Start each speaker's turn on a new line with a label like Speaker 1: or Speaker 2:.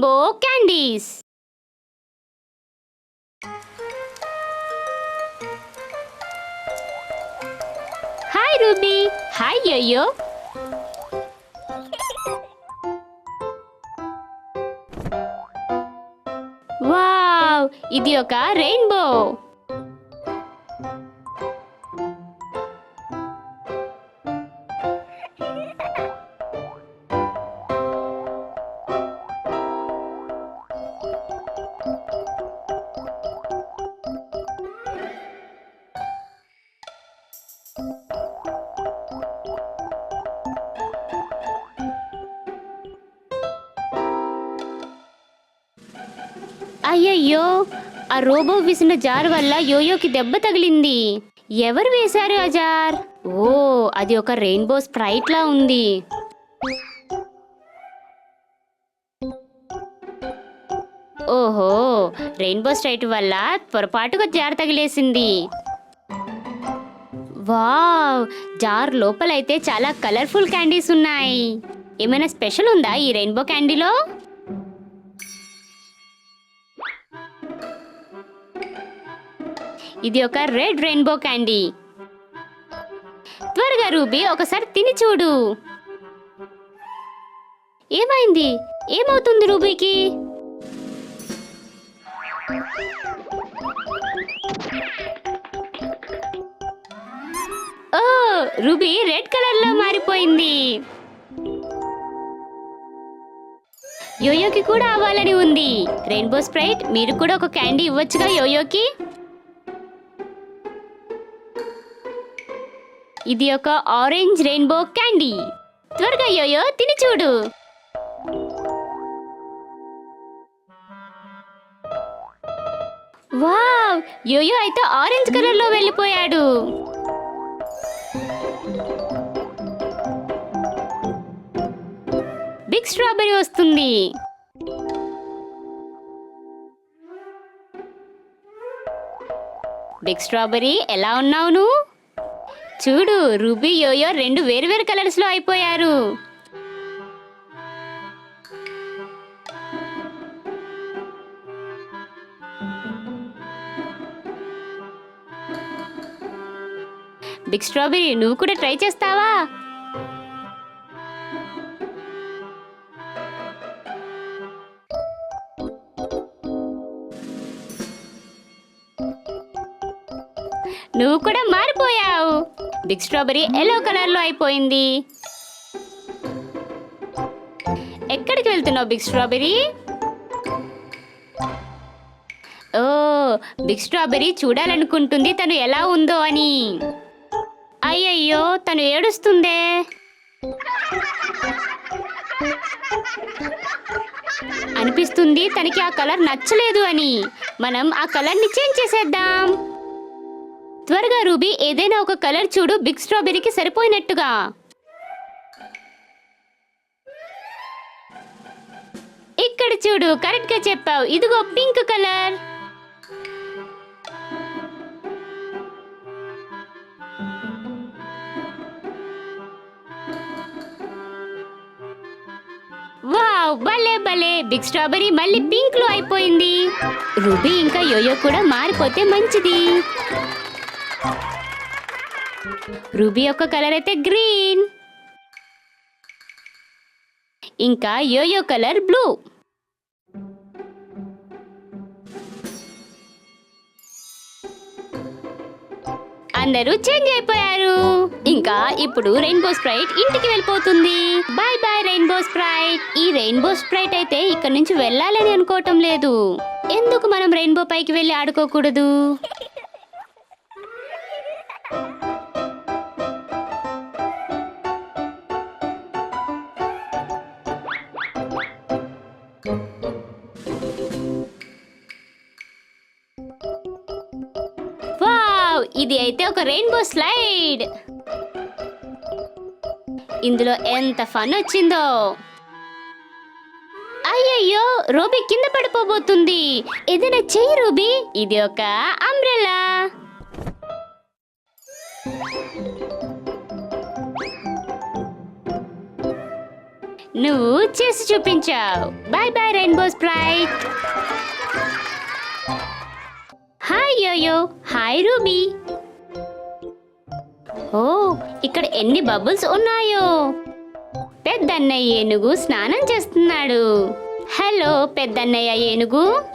Speaker 1: Rainbow candies. Hi Ruby. Hi Yoyo. Wow, ఇది ఒక rainbow. అయ్యయ్యో, ఆ రోబో విసిన జార్ వల్ల యోయోకి దెబ్బ తగిలింది. ఎవరు వేశారు ఆ జార్? ఓ, అది ఒక రెయిన్బో స్ప్రైట్ లా ఉంది. ఓహో, రెయిన్బో స్ప్రైట్ వల్ల పొరపాటుగా జార్ తగిలేసింది. వావ్, జార్ లోపలైతే చాలా కలర్ఫుల్ క్యాండీస్ ఉన్నాయి. ఏమైనా స్పెషల్ ఉందా ఈ రెయిన్బో క్యాండీలో? ఇది ఒక రెడ్ రెయిన్బో క్యాండీ. త్వరగా రూబీ, ఒకసారి తిని చూడు. ఏమైంది? ఏమవుతుంది రూబీకి? ఓ, రూబీ రెడ్ కలర్ లో మారిపోయింది. యోయోకి కూడా అవ్వాలని ఉంది. రెయిన్బో స్ప్రైట్, మీరు కూడా ఒక క్యాండీ ఇవ్వచ్చుగా యోయోకి. ఇది ఒక ఆరెంజ్ రెయిన్బో క్యాండీ. త్వరగా యోయో తిని చూడు. వావ్, యోయో అయితే ఆరెంజ్ కలర్ లో వెళ్ళిపోయాడు. బిగ్ స్ట్రాబెరీ వస్తుంది. బిగ్ స్ట్రాబెరీ, ఎలా ఉన్నావు నువ్వు? చూడు, రూబీ యోయో రెండు వేరువేరు కలర్స్ లో అయిపోయారు. బిగ్ స్ట్రాబెరీ, నువ్వు కూడా ట్రై చేస్తావా? నువ్వు కూడా మారిపోయావు. బిగ్ స్ట్రాబెరీ ఎల్లో కలర్ లో అయిపోయింది. ఎక్కడికి వెళ్తున్నావు బిగ్ స్ట్రాబెరీ? ఓ, బిగ్ స్ట్రాబెరీ చూడాలనుకుంటుంది తను ఎలా ఉందో అని. అయ్యయ్యో, తను ఏడుస్తుందే. అనిపిస్తుంది తనకి ఆ కలర్ నచ్చలేదు అని. మనం ఆ కలర్ని చేంజ్ చేసేద్దాం. త్వరగా రూబీ, ఏదైనా ఒక కలర్ చూడు బిగ్ స్ట్రాబెరీకి సరిపోయినట్టుగా. ఇక్కడ చూడు, కరెక్ట్ గా చెప్పావు. ఇదిగో పింక్ కలర్. వావ్, భలే భలే, బిగ్ స్ట్రాబెరీ మళ్ళీ పింక్ లో అయిపోయింది. రూబీ ఇంకా యోయో కూడా మారిపోతే మంచిది. రూబీ యొక్క కలర్ అయితే గ్రీన్, ఇంకా యోయో కలర్ బ్లూ. అందరూ చేంజ్ అయిపోయారు. ఇంకా ఇప్పుడు రెయిన్బో స్ప్రైట్ ఇంటికి వెళ్ళిపోతుంది. Bye bye rainbow sprite. ఈ రెయిన్బో స్ప్రైట్ అయితే ఇక్కడ నుంచి వెళ్ళాలని అనుకోవటం లేదు. ఎందుకు మనం రెయిన్బో పైకి వెళ్ళి ఆడుకోకూడదు? వావ్, ఇది అయితే ఒక రెయిన్బో స్లైడ్. ఇందులో ఎంత ఫన్ వచ్చిందో. అయ్యయ్యో, రూబీ కింద పడిపోబోతుంది. ఏదైనా చెయ్యి రూబీ. ఇది ఒక అంబ్రెల్లా. నువ్వు చేసి చూపించావు. Bye bye rainbow Sprite. Hi Yoyo. Hi Ruby. ఓ, ఇక్కడ ఎన్ని బబుల్స్ ఉన్నాయో. పెద్దన్నయ్య ఏనుగు స్నానం చేస్తున్నాడు. హలో పెద్దన్నయ్య ఏనుగు.